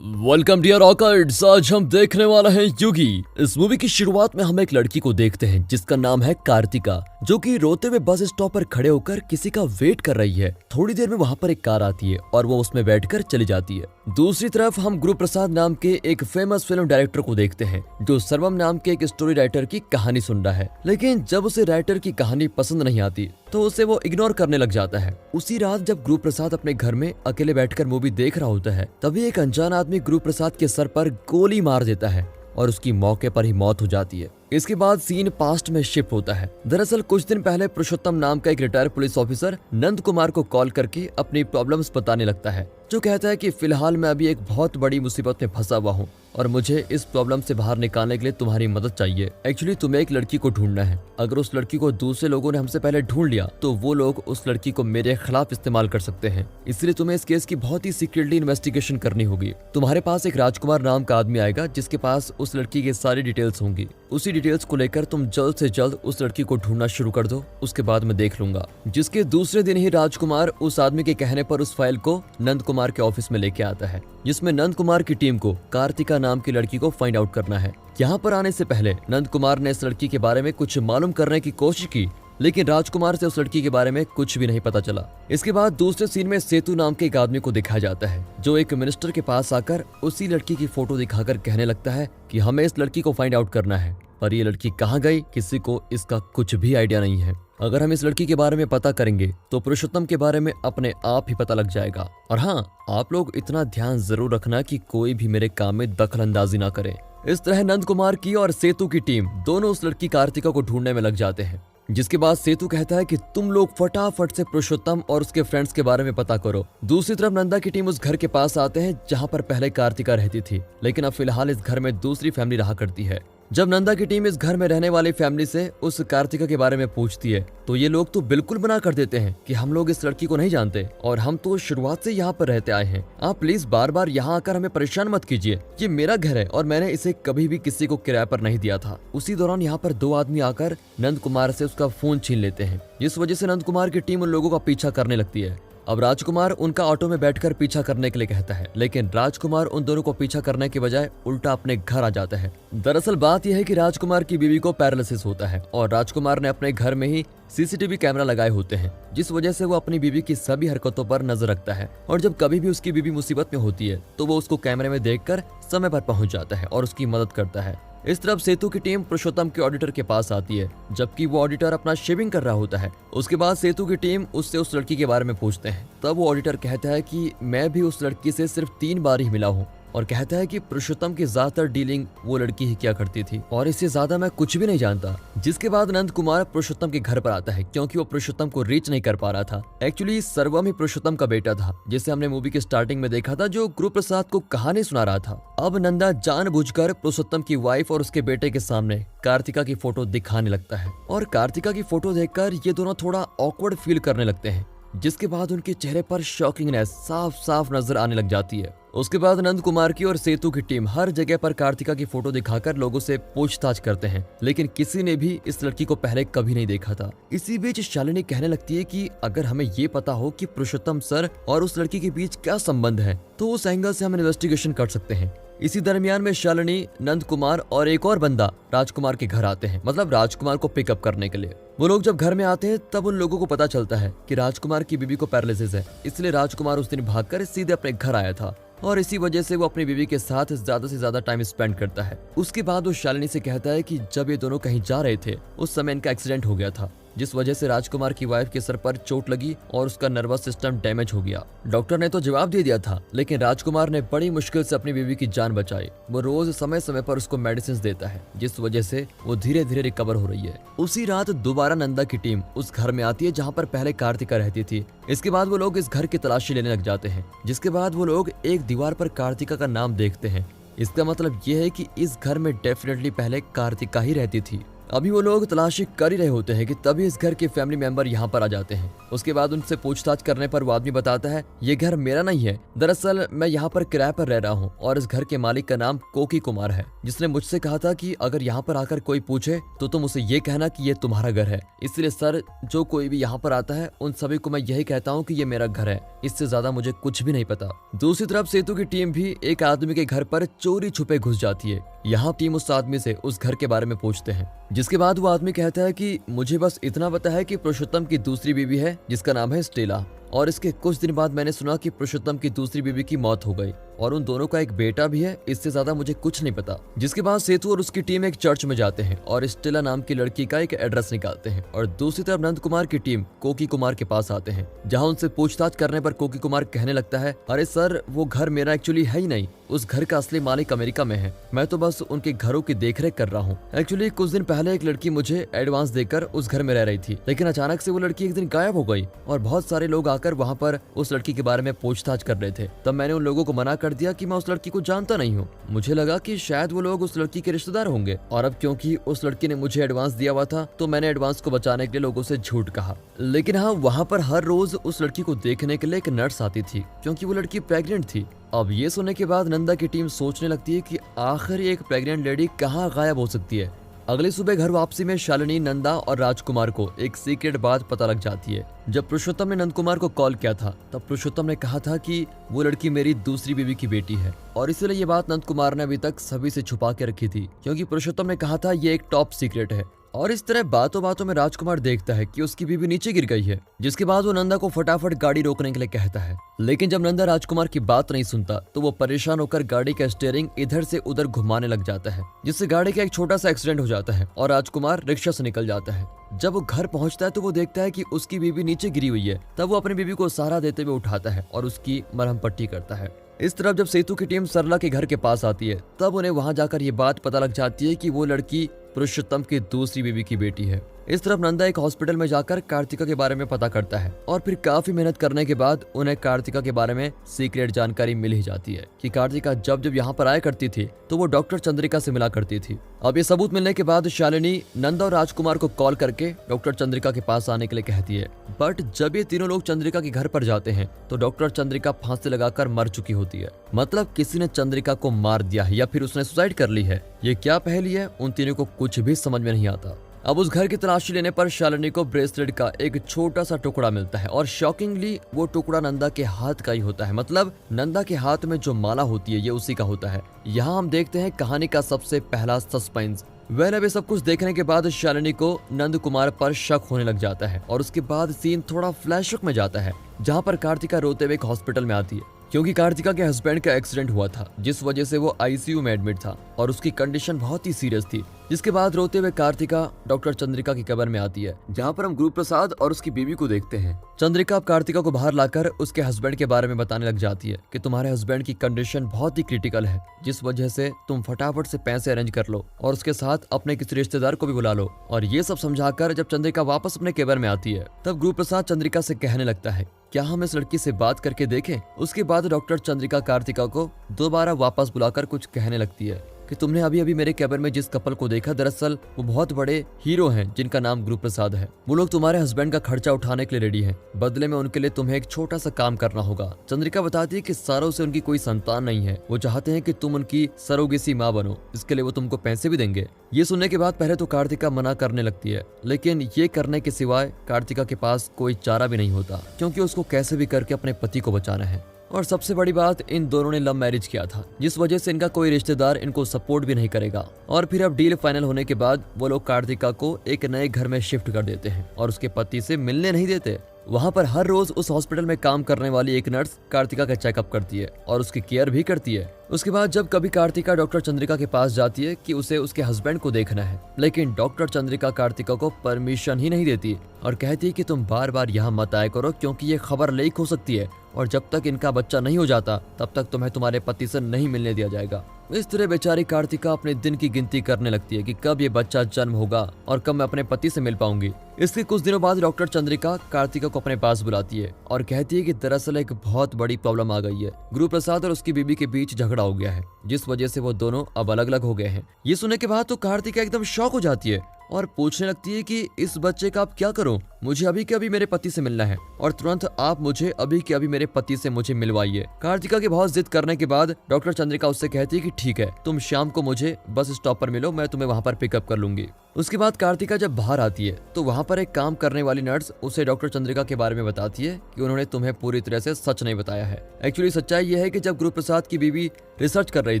Welcome dear ऑकर्ड्स। आज हम देखने वाले हैं युगी। इस मूवी की शुरुआत में हम एक लड़की को देखते हैं जिसका नाम है कार्तिका, जो कि रोते हुए बस स्टॉप पर खड़े होकर किसी का वेट कर रही है। थोड़ी देर में वहाँ पर एक कार आती है और वो उसमें बैठकर चली जाती है। दूसरी तरफ हम गुरु प्रसाद नाम के एक फेमस फिल्म डायरेक्टर को देखते हैं जो सर्वम नाम के एक स्टोरी राइटर की कहानी सुन रहा है, लेकिन जब उसे राइटर की कहानी पसंद नहीं आती तो उसे वो इग्नोर करने लग जाता है। उसी रात जब गुरु प्रसाद अपने घर में अकेले बैठकर मूवी देख रहा होता है, तभी एक अनजान आदमी गुरु प्रसाद के सर पर गोली मार देता है और उसकी मौके पर ही मौत हो जाती है। इसके बाद सीन पास्ट में शिफ्ट होता है। दरअसल कुछ दिन पहले पुरुषोत्तम नाम का एक retired police officer Nand Kumar को कॉल करके अपनी प्रॉब्लम्स बताने लगता है, जो कहता है कि फिलहाल मैं अभी एक बहुत बड़ी मुसीबत में फंसा हुआ हूँ और मुझे इस प्रॉब्लम से बाहर निकालने के लिए तुम्हारी मदद चाहिए। एक्चुअली तुम्हें एक लड़की को ढूंढना है। अगर उस लड़की को दूसरे लोगों ने हमसे पहले ढूंढ लिया तो वो लोग उस लड़की को मेरे खिलाफ इस्तेमाल कर सकते हैं, इसलिए तुम्हें इस केस की बहुत ही सीक्रेटली इन्वेस्टिगेशन करनी होगी। तुम्हारे पास एक राजकुमार नाम का आदमी आएगा जिसके पास उस लड़की की सारी डिटेल्स होंगी। उसी डिटेल्स को लेकर तुम जल्द से जल्द उस लड़की को ढूंढना शुरू कर दो, उसके बाद मैं देख लूंगा। जिसके दूसरे दिन ही राजकुमार उस आदमी के कहने पर उस फाइल को नंद कुमार के ऑफिस में लेके आता है, जिसमें नंद कुमार की टीम को कार्तिका नाम की लड़की को फाइंड आउट करना है। यहाँ पर आने से पहले नंद कुमार ने इस लड़की के बारे में कुछ मालूम करने की कोशिश की, लेकिन राजकुमार से उस लड़की के बारे में कुछ भी नहीं पता चला। इसके बाद दूसरे सीन में सेतु नाम के एक आदमी को दिखाया जाता है, जो एक मिनिस्टर के पास आकर उसी लड़की की फोटो दिखाकर कहने लगता है कि हमें इस लड़की को फाइंड आउट करना है, पर ये लड़की कहाँ गई किसी को इसका कुछ भी आइडिया नहीं है। अगर हम इस लड़की के बारे में पता करेंगे तो पुरुषोत्तम के बारे में अपने आप ही पता लग जाएगा। और हाँ, आप लोग इतना ध्यान जरूर रखना कि कोई भी मेरे काम में दखल अंदाजी ना करे। इस तरह नंद कुमार की और सेतु की टीम दोनों उस लड़की कार्तिका को ढूंढने में लग जाते हैं। जिसके बाद सेतु कहता है कि तुम लोग फटाफट से पुरुषोत्तम और उसके फ्रेंड्स के बारे में पता करो। दूसरी तरफ नंदा की टीम उस घर के पास आते हैं जहां पर पहले कार्तिका रहती थी, लेकिन अब फिलहाल इस घर में दूसरी फैमिली रहा करती है। जब नंदा की टीम इस घर में रहने वाली फैमिली से उस कार्तिका के बारे में पूछती है तो ये लोग तो बिल्कुल मना कर देते हैं कि हम लोग इस लड़की को नहीं जानते और हम तो शुरुआत से यहाँ पर रहते आए हैं। आप प्लीज बार बार यहाँ आकर हमें परेशान मत कीजिए, ये मेरा घर है और मैंने इसे कभी भी किसी को किराए पर नहीं दिया था। उसी दौरान यहाँ पर दो आदमी आकर नंद कुमार से उसका फोन छीन लेते हैं, जिस वजह से नंद कुमार की टीम उन लोगों का पीछा करने लगती है। अब राजकुमार उनका ऑटो में बैठकर पीछा करने के लिए कहता है, लेकिन राजकुमार उन दोनों को पीछा करने के बजाय उल्टा अपने घर आ जाता है। दरअसल बात यह है कि राजकुमार की बीवी को पैरालिसिस होता है और राजकुमार ने अपने घर में ही सीसीटीवी कैमरा लगाए होते हैं, जिस वजह से वो अपनी बीवी की सभी हरकतों पर नजर रखता है और जब कभी भी उसकी बीवी मुसीबत में होती है तो वो उसको कैमरे में देखकर समय पर पहुंच जाता है और उसकी मदद करता है। इस तरफ सेतु की टीम पुरुषोत्तम के ऑडिटर के पास आती है, जबकि वो ऑडिटर अपना शेविंग कर रहा होता है। उसके बाद सेतु की टीम उससे उस लड़की के बारे में पूछते हैं। तब वो ऑडिटर कहता है कि मैं भी उस लड़की से सिर्फ 3 बार ही मिला हूँ और कहता है कि पुरुषोत्तम की ज्यादातर डीलिंग वो लड़की ही किया करती थी और इससे ज्यादा मैं कुछ भी नहीं जानता। जिसके बाद नंद कुमार पुरुषोत्तम के घर पर आता है क्योंकि वो पुरुषोत्तम को रीच नहीं कर पा रहा था। एक्चुअली सर्वम ही पुरुषोत्तम का बेटा था, जिसे हमने मूवी की स्टार्टिंग में देखा था, जो गुरु प्रसाद को कहानी सुना रहा था। अब नंदा जानबूझकर पुरुषोत्तम की वाइफ और उसके बेटे के सामने कार्तिका की फोटो दिखाने लगता है और कार्तिका की फोटो देखकर ये दोनों थोड़ा ऑकवर्ड फील करने लगते हैं, जिसके बाद उनके चेहरे पर शॉकिंगनेस साफ साफ नजर आने लग जाती है। उसके बाद नंद कुमार की और सेतु की टीम हर जगह पर कार्तिका की फोटो दिखाकर लोगों से पूछताछ करते हैं, लेकिन किसी ने भी इस लड़की को पहले कभी नहीं देखा था। इसी बीच शालिनी कहने लगती है कि अगर हमें ये पता हो कि पुरुषोत्तम सर और उस लड़की के बीच क्या संबंध है तो उस एंगल से हम इन्वेस्टिगेशन कर सकते हैं। इसी दरमियान में शालिनी, नंद कुमार और एक और बंदा राजकुमार के घर आते हैं, मतलब राजकुमार को पिकअप करने के लिए। वो लोग जब घर में आते हैं तब उन लोगों को पता चलता है कि राजकुमार की बीवी को पैरालिसिस है, इसलिए राजकुमार उस दिन भागकर सीधे अपने घर आया था और इसी वजह से वो अपनी बीवी के साथ ज्यादा से ज्यादा टाइम स्पेंड करता है। उसके बाद वो शालिनी से कहता है कि जब ये दोनों कहीं जा रहे थे उस समय इनका एक्सीडेंट हो गया था, जिस वजह से राजकुमार की वाइफ के सर पर चोट लगी और उसका नर्वस सिस्टम डैमेज हो गया। डॉक्टर ने तो जवाब दे दिया था, लेकिन राजकुमार ने बड़ी मुश्किल से अपनी बीवी की जान बचाई। वो रोज समय समय पर उसको मेडिसिन देता है, जिस वजह से वो धीरे धीरे रिकवर हो रही है। उसी रात दोबारा नंदा की टीम उस घर में आती है जहाँ पर पहले कार्तिका रहती थी। इसके बाद वो लोग इस घर की तलाशी लेने लग जाते हैं, जिसके बाद वो लोग एक दीवार पर कार्तिका का नाम देखते हैं। इसका मतलब ये है कि इस घर में डेफिनेटली पहले कार्तिका ही रहती थी अभी वो लोग तलाशी कर ही रहे होते हैं कि तभी इस घर के फैमिली मेंबर यहाँ पर आ जाते हैं। उसके बाद उनसे पूछताछ करने पर वो आदमी बताता है ये घर मेरा नहीं है, दरअसल मैं यहाँ पर किराए पर रह रहा हूँ और इस घर के मालिक का नाम कोकी कुमार है, जिसने मुझसे कहा था कि अगर यहाँ पर आकर कोई पूछे तो तुम उसे ये कहना कि ये तुम्हारा घर है। इसलिए सर, जो कोई भी यहाँ पर आता है उन सभी को मैं यही कहता हूँ कि ये मेरा घर है, इससे ज्यादा मुझे कुछ भी नहीं पता। दूसरी तरफ सेतु की टीम भी एक आदमी के घर पर चोरी छुपे घुस जाती है। यहाँ टीम उस आदमी से उस घर के बारे में पूछते हैं, जिसके बाद वो आदमी कहता है कि मुझे बस इतना पता है कि पुरुषोत्तम की दूसरी बीवी है जिसका नाम है स्टेला, और इसके कुछ दिन बाद मैंने सुना कि पुरुषोत्तम की दूसरी बीवी की मौत हो गई और उन दोनों का एक बेटा भी है, इससे ज्यादा मुझे कुछ नहीं पता। जिसके बाद सेतु और उसकी टीम एक चर्च में जाते हैं और स्टेला नाम की लड़की का एक एड्रेस निकालते हैं, और दूसरी तरफ नंद कुमार की टीम कोकी कुमार के पास आते हैं, जहां उनसे पूछताछ करने पर कोकी कुमार कहने लगता है, अरे सर, वो घर मेरा एक्चुअली है ही नहीं, उस घर का असली मालिक अमेरिका में है, मैं तो बस उनके घरों की देखरेख कर रहा हूँ। एक्चुअली कुछ दिन पहले एक लड़की मुझे एडवांस देकर उस घर में रह रही थी, लेकिन अचानक से वो लड़की एक दिन गायब हो गई और बहुत सारे लोग आकर वहाँ पर उस लड़की के बारे में पूछताछ कर रहे थे। तब मैंने उन लोगों को मना कर दिया कि मैं उस लड़की को जानता नहीं हूँ। मुझे लगा कि शायद वो लोग उस लड़की के रिश्तेदार होंगे, और अब क्योंकि उस लड़की ने मुझे एडवांस दिया हुआ था तो मैंने एडवांस को बचाने के लिए लोगों से झूठ कहा। लेकिन हाँ, वहाँ पर हर रोज उस लड़की को देखने के लिए एक नर्स आती थी, क्योंकि वो लड़की प्रेग्नेंट थी। अब ये सुनने के बाद नंदा की टीम सोचने लगती है कि आखिर एक प्रेग्नेंट लेडी कहाँ गायब हो सकती है। अगली सुबह घर वापसी में शालिनी, नंदा और राजकुमार को एक सीक्रेट बात पता लग जाती है। जब पुरुषोत्तम ने नंद कुमार को कॉल किया था तब पुरुषोत्तम ने कहा था कि वो लड़की मेरी दूसरी बीवी की बेटी है, और इसलिए ये बात नंद कुमार ने अभी तक सभी से छुपा के रखी थी, क्योंकि पुरुषोत्तम ने कहा था ये एक टॉप सीक्रेट है। और इस तरह बातों बातों में राजकुमार देखता है कि उसकी बीवी नीचे गिर गई है, जिसके बाद वो नंदा को फटाफट गाड़ी रोकने के लिए कहता है। लेकिन जब नंदा राजकुमार की बात नहीं सुनता तो वो परेशान होकर गाड़ी का स्टीयरिंग इधर से उधर घुमाने लग जाता है, जिससे गाड़ी का एक छोटा सा एक्सीडेंट हो जाता है और राजकुमार रिक्शा से निकल जाता है। जब वो घर पहुंचता है तो वो देखता है कि उसकी बीवी नीचे गिरी हुई है। तब वो अपनी बीवी को सहारा देते हुए उठाता है और उसकी मरहम पट्टी करता है। इस तरफ जब सेतु की टीम सरला के घर के पास आती है तब उन्हें वहां जाकर ये बात पता लग जाती है कि वो लड़की पुरुषोत्तम की दूसरी बीवी की बेटी है। इस तरफ नंदा एक हॉस्पिटल में जाकर कार्तिका के बारे में पता करता है, और फिर काफी मेहनत करने के बाद उन्हें कार्तिका के बारे में सीक्रेट जानकारी मिल ही जाती है कि कार्तिका जब जब यहाँ पर आया करती थी तो वो डॉक्टर चंद्रिका से मिला करती थी। अब ये सबूत मिलने के बाद शालिनी, नंदा और राजकुमार को कॉल करके डॉक्टर चंद्रिका के पास आने के लिए कहती है। बट जब ये तीनों लोग चंद्रिका के घर पर जाते हैं तो डॉक्टर चंद्रिका फांसी लगाकर मर चुकी होती है। मतलब किसी ने चंद्रिका को मार दिया है या फिर उसने सुसाइड कर ली है। ये क्या पहेली है, उन तीनों को कुछ भी समझ में नहीं आता। अब उस घर की तलाशी लेने पर शालिनी को ब्रेसलेट का एक छोटा सा टुकड़ा मिलता है, और शॉकिंगली वो टुकड़ा नंदा के हाथ का ही होता है। मतलब नंदा के हाथ में जो माला होती है ये उसी का होता है। यहाँ हम देखते हैं कहानी का सबसे पहला सस्पेंस। अब ये सब कुछ देखने के बाद शालिनी को नंद कुमार पर शक होने लग जाता है, और उसके बाद सीन थोड़ा फ्लैशबैक में जाता है, जहाँ पर कार्तिका रोते हुए एक हॉस्पिटल में आती है, क्योंकि कार्तिका के हस्बैंड का एक्सीडेंट हुआ था, जिस वजह से वो आईसीयू में एडमिट था और उसकी कंडीशन बहुत ही सीरियस थी। जिसके बाद रोते हुए कार्तिका डॉक्टर चंद्रिका की कब्र में आती है, जहाँ पर हम गुरु प्रसाद और उसकी बीवी को देखते हैं। चंद्रिका अब कार्तिका को बाहर लाकर उसके हस्बैंड के बारे में बताने लग जाती है कि तुम्हारे हस्बैंड की कंडीशन बहुत ही क्रिटिकल है, जिस वजह से तुम फटाफट से पैसे अरेंज कर लो और उसके साथ अपने किसी रिश्तेदार को भी बुला लो। और ये सब समझाकर जब चंद्रिका वापस अपने कब्र में आती है तब गुरु प्रसाद चंद्रिका से कहने लगता है, क्या हम इस लड़की से बात करके देखें। उसके बाद डॉक्टर चंद्रिका कार्तिका को दोबारा वापस बुलाकर कुछ कहने लगती है कि तुमने अभी अभी मेरे कैबिन में जिस कपल को देखा, दरअसल वो बहुत बड़े हीरो हैं जिनका नाम गुरु प्रसाद है। वो लोग तुम्हारे हस्बैंड का खर्चा उठाने के लिए रेडी हैं। बदले में उनके लिए तुम्हें एक छोटा सा काम करना होगा। चंद्रिका बताती है कि सारों से उनकी कोई संतान नहीं है, वो चाहते हैं कि तुम उनकी सरोगेसी माँ बनो, इसके लिए वो तुमको पैसे भी देंगे। ये सुनने के बाद पहले तो कार्तिका मना करने लगती है, लेकिन ये करने के सिवाय कार्तिका के पास कोई चारा भी नहीं होता, क्योंकि उसको कैसे भी करके अपने पति को बचाना है। और सबसे बड़ी बात, इन दोनों ने लव मैरिज किया था, जिस वजह से इनका कोई रिश्तेदार इनको सपोर्ट भी नहीं करेगा। और फिर अब डील फाइनल होने के बाद वो लोग कार्तिका को एक नए घर में शिफ्ट कर देते हैं और उसके पति से मिलने नहीं देते। वहाँ पर हर रोज उस हॉस्पिटल में काम करने वाली एक नर्स कार्तिका का चेकअप करती है और उसकी केयर भी करती है। उसके बाद जब कभी कार्तिका डॉक्टर चंद्रिका के पास जाती है कि उसे उसके हस्बैंड को देखना है, लेकिन डॉक्टर चंद्रिका कार्तिका को परमिशन ही नहीं देती और कहती है कि तुम बार बार यहाँ मत आया करो, क्योंकि ये खबर लीक हो सकती है और जब तक इनका बच्चा नहीं हो जाता तब तक तुम्हें तुम्हारे पति से नहीं मिलने दिया जाएगा। इस तरह बेचारी कार्तिका अपने दिन की गिनती करने लगती है कि कब ये बच्चा जन्म होगा और कब मैं अपने पति से मिल पाऊंगी। इसके कुछ दिनों बाद डॉक्टर चंद्रिका कार्तिका को अपने पास बुलाती है और कहती है कि दरअसल एक बहुत बड़ी प्रॉब्लम आ गई है। गुरु प्रसाद और उसकी बीबी के बीच झगड़ा हो गया है, जिस वजह से वो दोनों अब अलग अलग हो गए हैं। ये सुनने के बाद तो कार्तिका एकदम शॉक हो जाती है और पूछने लगती है कि इस बच्चे का अब क्या करूं, मुझे अभी के अभी मेरे पति से मिलना है और तुरंत आप मुझे अभी के अभी मेरे पति से मुझे मिलवाइए। कार्तिका की बहुत जिद करने के बाद डॉक्टर चंद्रिका उससे कहती है कि ठीक है, तुम शाम को मुझे बस स्टॉप पर मिलो, मैं तुम्हें वहां पर पिकअप कर लूंगी। उसके बाद कार्तिका जब बाहर आती है तो वहां पर एक काम करने वाली नर्स उसे डॉक्टर चंद्रिका के बारे में बताती है कि उन्होंने तुम्हें पूरी तरह से सच नहीं बताया है। एक्चुअली सच्चाई यह है कि जब गुरु प्रसाद की बीवी रिसर्च कर रही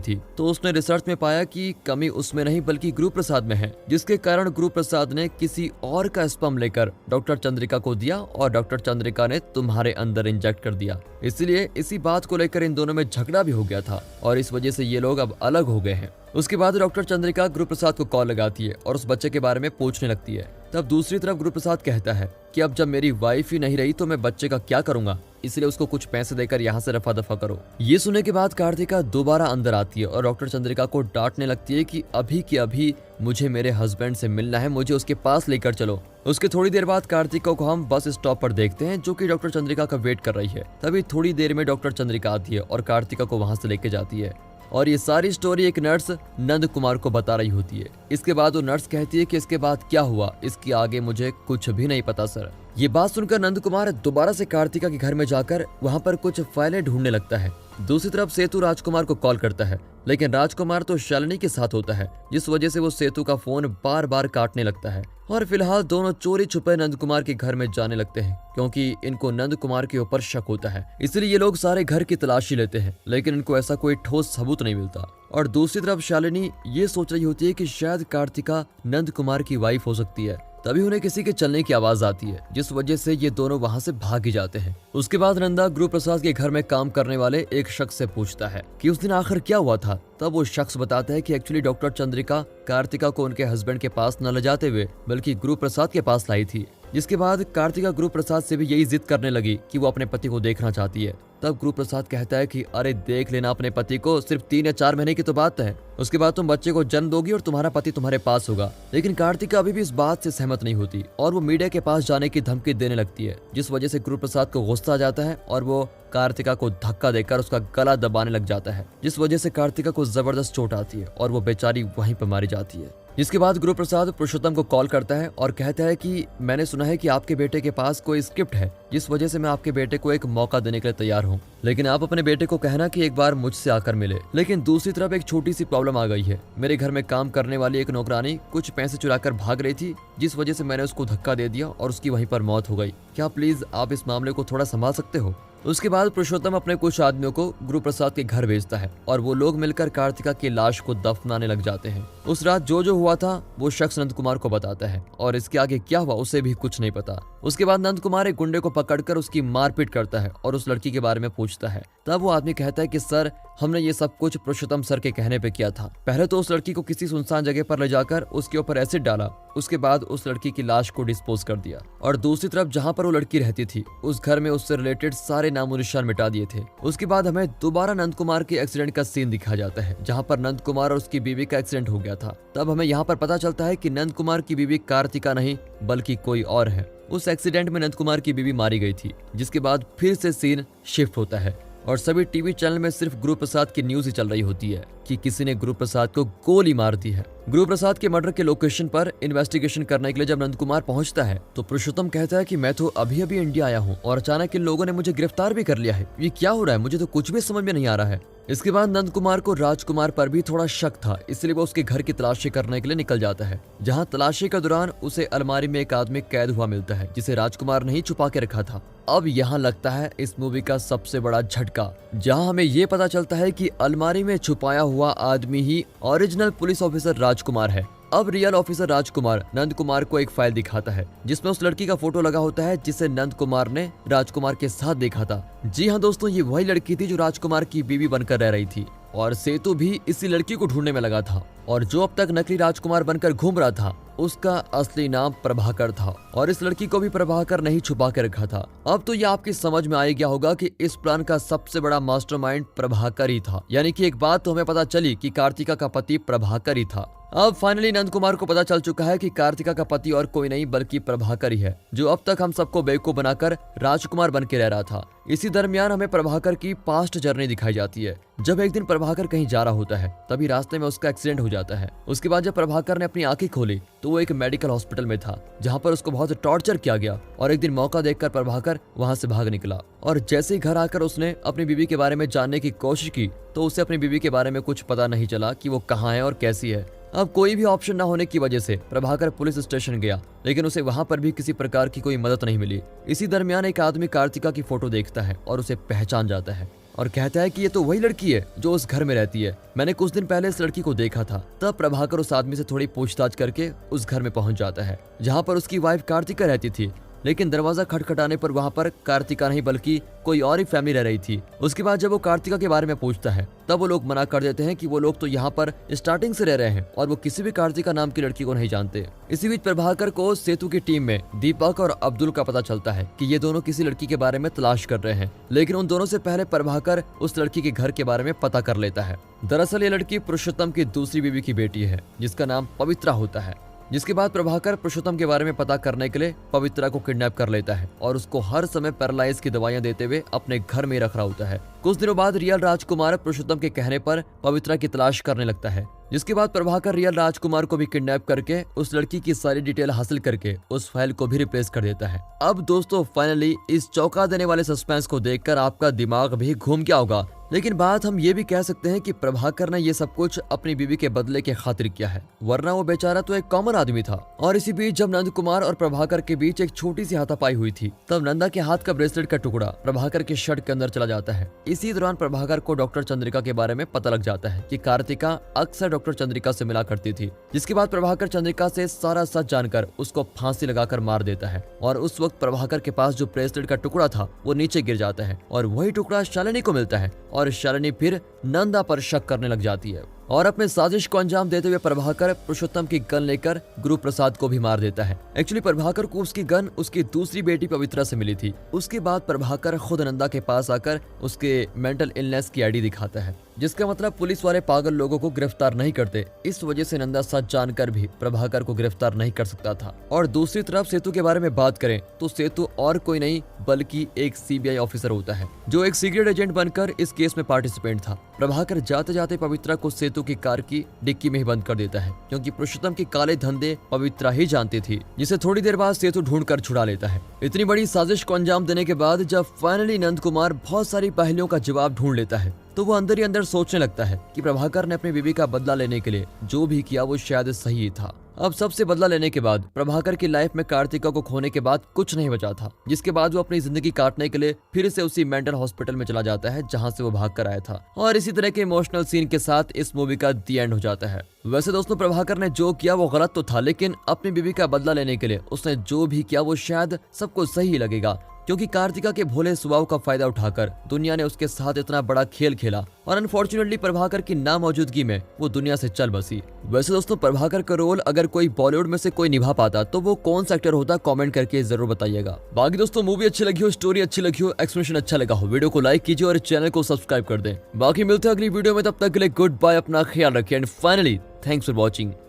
थी तो उसने रिसर्च में पाया कि कमी उसमें नहीं बल्कि गुरु प्रसाद में है, जिसके कारण गुरु प्रसाद ने किसी और का स्पर्म लेकर डॉक्टर चंद्रिका को दिया और डॉक्टर चंद्रिका ने तुम्हारे अंदर इंजेक्ट कर दिया। इसलिए इसी बात को लेकर इन दोनों में झगड़ा भी हो गया था और इस वजह से ये लोग अब अलग हो गए हैं। उसके बाद डॉक्टर चंद्रिका गुरु प्रसाद को कॉल लगाती है और उस बच्चे के बारे में पूछने लगती है। तब दूसरी तरफ गुरु प्रसाद कहता है कि अब जब मेरी वाइफ ही नहीं रही तो मैं बच्चे का क्या करूंगा, इसलिए उसको कुछ पैसे देकर यहाँ से रफा दफा करो। ये सुनने के बाद कार्तिका दोबारा अंदर आती है और डॉक्टर चंद्रिका को डांटने लगती है कि अभी के अभी मुझे मेरे हस्बैंड से मिलना है, मुझे उसके पास लेकर चलो। उसके थोड़ी देर बाद कार्तिका को हम बस स्टॉप पर देखते हैं जो कि डॉक्टर चंद्रिका का वेट कर रही है। तभी थोड़ी देर में डॉक्टर चंद्रिका आती है और कार्तिका को वहां से लेके जाती है और ये सारी स्टोरी एक नर्स नंद कुमार को बता रही होती है। इसके बाद वो नर्स कहती है कि इसके बाद क्या हुआ इसके आगे मुझे कुछ भी नहीं पता सर। ये बात सुनकर नंद कुमार दोबारा से कार्तिका के घर में जाकर वहां पर कुछ फाइलें ढूंढने लगता है। दूसरी तरफ सेतु राजकुमार को कॉल करता है, लेकिन राजकुमार तो शालिनी के साथ होता है, जिस वजह से वो सेतु का फोन बार बार काटने लगता है। और फिलहाल दोनों चोरी छुपे नंद कुमार के घर में जाने लगते हैं क्योंकि इनको नंद कुमार के ऊपर शक होता है। इसलिए ये लोग सारे घर की तलाशी लेते हैं, लेकिन इनको ऐसा कोई ठोस सबूत नहीं मिलता। और दूसरी तरफ शालिनी ये सोच रही होती है कि शायद कार्तिका नंद कुमार की वाइफ हो सकती है। तभी उन्हें किसी के चलने की आवाज आती है, जिस वजह से ये दोनों वहां से भाग ही जाते हैं। उसके बाद नंदा गुरु प्रसाद के घर में काम करने वाले एक शख्स से पूछता है कि उस दिन आखिर क्या हुआ था। तब वो शख्स बताता है कि एक्चुअली डॉक्टर चंद्रिका कार्तिका को उनके हस्बैंड के पास न ले जाते हुए बल्कि गुरु प्रसाद के पास लाई थी, जिसके बाद कार्तिका गुरु प्रसाद से भी यही जिद करने लगी कि वो अपने पति को देखना चाहती है। तब गुरु प्रसाद कहता है कि अरे देख लेना अपने पति को, सिर्फ 3 या 4 महीने की तो बात है, उसके बाद तुम बच्चे को जन्म दोगी और तुम्हारा पति तुम्हारे पास होगा। लेकिन कार्तिका अभी भी इस बात से सहमत नहीं होती और वो मीडिया के पास जाने की धमकी देने लगती है, जिस वजह से गुरु प्रसाद को गुस्सा आ जाता है और वो कार्तिका को धक्का देकर उसका गला दबाने लग जाता है, जिस वजह से कार्तिका को जबरदस्त चोट आती है और वो बेचारी वहीं पर मारी जाती है। जिसके बाद गुरु प्रसाद पुरुषोत्तम को कॉल करता है और कहता है कि मैंने सुना है कि आपके बेटे के पास कोई स्क्रिप्ट है, जिस वजह से मैं आपके बेटे को एक मौका देने के लिए तैयार हूँ, लेकिन आप अपने बेटे को कहना कि एक बार मुझसे आकर मिले। लेकिन दूसरी तरफ एक छोटी सी प्रॉब्लम आ गई है। मेरे घर में काम करने वाली एक नौकरानी कुछ पैसे चुराकर भाग रही थी, जिस वजह से मैंने उसको धक्का दे दिया और उसकी वहीं पर मौत हो गई। क्या प्लीज आप इस मामले को थोड़ा संभाल सकते हो? उसके बाद पुरुषोत्तम अपने कुछ आदमियों को गुरु प्रसाद के घर भेजता है और वो लोग मिलकर कार्तिका की लाश को दफनाने लग जाते हैं। उस रात जो हुआ था वो शख्स नंद कुमार को बताता है और इसके आगे क्या हुआ उसे भी कुछ नहीं पता। उसके बाद नंद कुमार एक गुंडे को पकड़कर उसकी मारपीट करता है और उस लड़की के बारे में पूछता है। तब वो आदमी कहता है कि सर, हमने ये सब कुछ पुरुषोत्तम सर के कहने पे किया था। पहले तो उस लड़की को किसी सुनसान जगह पर ले जाकर उसके ऊपर एसिड डाला, उसके बाद उस लड़की की लाश को डिस्पोज कर दिया और दूसरी तरफ जहाँ पर वो लड़की रहती थी उस घर में उससे रिलेटेड सारे नामो निशान मिटा दिए थे। उसके बाद हमें दोबारा नंद कुमार के एक्सीडेंट का सीन दिखाया जाता है, जहाँ पर नंद कुमार और उसकी बीवी का एक्सीडेंट हो गया था। तब हमें यहाँ पर पता चलता है कि नंद कुमार की बीवी कार्तिका नहीं बल्कि कोई और है। उस एक्सीडेंट में नंद कुमार की बीवी मारी गई थी, जिसके बाद फिर से सीन शिफ्ट होता है और सभी टीवी चैनल में सिर्फ गुरु प्रसाद की न्यूज ही चल रही होती है कि किसी ने गुरु प्रसाद को गोली मार दी है। गुरु प्रसाद के मर्डर के लोकेशन पर इन्वेस्टिगेशन करने के लिए जब नंद कुमार पहुंचता है तो पुरुषोत्तम कहता है कि मैं तो अभी अभी इंडिया आया हूं और अचानक इन लोगों ने मुझे गिरफ्तार भी कर लिया है, ये क्या हो रहा है, मुझे तो कुछ भी समझ में नहीं आ रहा है। इसके बाद नंद कुमार को राजकुमार पर भी थोड़ा शक था, इसलिए वो उसके घर की तलाशी करने के लिए निकल जाता है, जहाँ तलाशी के दौरान उसे अलमारी में एक आदमी कैद हुआ मिलता है जिसे राजकुमार ने ही छुपा के रखा था। अब यहाँ लगता है इस मूवी का सबसे बड़ा झटका, जहाँ हमें ये पता चलता है कि अलमारी में छुपाया हुआ आदमी ही ओरिजिनल पुलिस ऑफिसर राजकुमार है। अब रियल ऑफिसर राजकुमार नंद कुमार को एक फाइल दिखाता है जिसमें उस लड़की का फोटो लगा होता है जिसे नंद कुमार ने राजकुमार के साथ देखा था। जी हाँ दोस्तों, ये वही लड़की थी जो राजकुमार की बीवी बनकर रह रही थी और सेतु भी इसी लड़की को ढूंढने में लगा था और जो अब तक नकली राजकुमार बनकर घूम रहा था उसका असली नाम प्रभाकर था और इस लड़की को भी प्रभाकर नहीं छुपा के रखा था। अब तो ये आपकी समझ में आ गया होगा कि इस प्लान का सबसे बड़ा मास्टरमाइंड प्रभाकर ही था, यानी कि एक बात तो हमें पता चली कि कार्तिका का पति प्रभाकर ही था। अब फाइनली नंद कुमार को पता चल चुका है कि कार्तिका का पति और कोई नहीं बल्कि प्रभाकर ही है, जो अब तक हम सबको बेवकूफ बनाकर राजकुमार बन के रह रहा था। इसी दरमियान हमें प्रभाकर की पास्ट जर्नी दिखाई जाती है। जब एक दिन प्रभाकर कहीं जा रहा होता है तभी रास्ते में उसका एक्सीडेंट हो जाता है। उसके बाद जब प्रभाकर ने अपनी आंखें खोली तो वो एक मेडिकल हॉस्पिटल में था, जहाँ पर उसको बहुत टॉर्चर किया गया। और एक दिन मौका देखकर प्रभाकर वहाँ से भाग निकला और जैसे ही घर आकर उसने अपनी बीवी के बारे में जानने की कोशिश की तो उसे अपनी बीवी के बारे में कुछ पता नहीं चला कि वो कहाँ है और कैसी है। अब कोई भी ऑप्शन न होने की वजह से प्रभाकर पुलिस स्टेशन गया, लेकिन उसे वहां पर भी किसी प्रकार की कोई मदद नहीं मिली। इसी दरमियान एक आदमी कार्तिका की फोटो देखता है और उसे पहचान जाता है और कहता है कि ये तो वही लड़की है जो उस घर में रहती है। मैंने कुछ दिन पहले इस लड़की को देखा था। तब प्रभाकर उस आदमी से थोड़ी पूछताछ करके उस घर में पहुंच जाता है जहाँ पर उसकी वाइफ कार्तिका रहती थी। लेकिन दरवाजा खटखटाने पर वहां पर कार्तिका नहीं बल्कि कोई और ही फैमिली रह रही थी। उसके बाद जब वो कार्तिका के बारे में पूछता है तब वो लोग मना कर देते हैं कि वो लोग तो यहाँ पर स्टार्टिंग से रह रहे हैं और वो किसी भी कार्तिका नाम की लड़की को नहीं जानते। इसी बीच प्रभाकर को सेतु की टीम में दीपक और अब्दुल का पता चलता है कि ये दोनों किसी लड़की के बारे में तलाश कर रहे हैं, लेकिन उन दोनों से पहले प्रभाकर उस लड़की के घर के बारे में पता कर लेता है। दरअसल ये लड़की पुरुषोत्तम की दूसरी बीवी की बेटी है जिसका नाम पवित्रा होता है। जिसके बाद प्रभाकर पुरुषोत्तम के बारे में पता करने के लिए पवित्रा को किडनैप कर लेता है और उसको हर समय पैरालाइज की दवाइयां देते हुए अपने घर में रख रहा होता है। कुछ दिनों बाद रियल राजकुमार पुरुषोत्तम के कहने पर पवित्रा की तलाश करने लगता है, जिसके बाद प्रभाकर रियल राजकुमार को भी किडनैप करके उस लड़की की सारी डिटेल हासिल करके उस फाइल को भी रिप्लेस कर देता है। अब दोस्तों फाइनली इस चौंका देने वाले सस्पेंस को देखकर आपका दिमाग भी घूम गया होगा, लेकिन बात हम ये भी कह सकते हैं कि प्रभाकर ने ये सब कुछ अपनी बीवी के बदले के खातिर किया है, वरना वो बेचारा तो एक कॉमन आदमी था। और इसी बीच जब नंद कुमार और प्रभाकर के बीच एक छोटी सी हाथापाई हुई थी तब नंदा के हाथ का ब्रेसलेट का टुकड़ा प्रभाकर के शर्ट के अंदर चला जाता है। इसी दौरान प्रभाकर को डॉक्टर चंद्रिका के बारे में पता लग जाता है कि कार्तिका अक्सर डॉक्टर चंद्रिका से मिला करती थी, जिसके बाद प्रभाकर चंद्रिका से सारा सच जानकर उसको फांसी लगाकर मार देता है। और उस वक्त प्रभाकर के पास जो ब्रेसलेट का टुकड़ा था वो नीचे गिर जाता है और वही टुकड़ा शालिनी को मिलता है और शालिनी फिर नंदा पर शक करने लग जाती है और अपने साजिश को अंजाम देते हुए प्रभाकर पुरुषोत्तम की गन लेकर गुरु प्रसाद को भी मार देता है। एक्चुअली प्रभाकर को उसकी गन उसकी दूसरी बेटी पवित्रा से मिली थी। उसके बाद प्रभाकर खुद नंदा के पास आकर उसके मेंटल इलनेस की आईडी दिखाता है, जिसका मतलब पुलिस वाले पागल लोगों को गिरफ्तार नहीं करते। इस वजह से नंदा सच जानकर भी प्रभाकर को गिरफ्तार नहीं कर सकता था। और दूसरी तरफ सेतु के बारे में बात करें तो सेतु और कोई नहीं बल्कि एक सीबीआई ऑफिसर होता है जो एक सीक्रेट एजेंट बनकर इस केस में पार्टिसिपेंट था। प्रभाकर जाते जाते पवित्रा को सेतु की कार की डिक्की में ही बंद कर देता है, क्योंकि पुरुषोत्तम के काले धंधे पवित्रा ही जानती थी, जिसे थोड़ी देर बाद सेतु ढूंढ कर छुड़ा लेता है। इतनी बड़ी साजिश को अंजाम देने के बाद जब फाइनली नंद कुमार बहुत सारी पहेलियों का जवाब ढूंढ लेता है तो वो अंदर ही अंदर सोचने लगता है कि प्रभाकर ने अपनी बीवी का बदला लेने के लिए जो भी किया वो शायद सही ही था। अब सबसे बदला लेने के बाद प्रभाकर की लाइफ में कार्तिका को खोने के बाद कुछ नहीं बचा था, जिसके बाद वो अपनी जिंदगी काटने के लिए फिर से उसी मेंटल हॉस्पिटल में चला जाता है जहां से वो भाग कर आया था। और इसी तरह के इमोशनल सीन के साथ इस मूवी का दी एंड हो जाता है। वैसे दोस्तों प्रभाकर ने जो किया वो गलत तो था, लेकिन अपनी बीवी का बदला लेने के लिए उसने जो भी किया वो शायद सबको सही लगेगा, क्योंकि कार्तिका के भोले स्वभाव का फायदा उठाकर दुनिया ने उसके साथ इतना बड़ा खेल खेला और अनफॉर्चुनेटली प्रभाकर की नामौजूदगी में वो दुनिया से चल बसी। वैसे दोस्तों प्रभाकर का रोल अगर कोई बॉलीवुड में से कोई निभा पाता तो वो कौन सा एक्टर होता, कमेंट करके जरूर बताइएगा। बाकी दोस्तों मूवी अच्छी लगी हो, स्टोरी अच्छी लगी हो, एक्सप्लेनेशन अच्छा लगा हो, वीडियो को लाइक कीजिए और चैनल को सब्सक्राइब कर दें। बाकी मिलते हैं अगली वीडियो में, तब तक के लिए गुड बाय, अपना ख्याल रखिए and finally thanks for watching.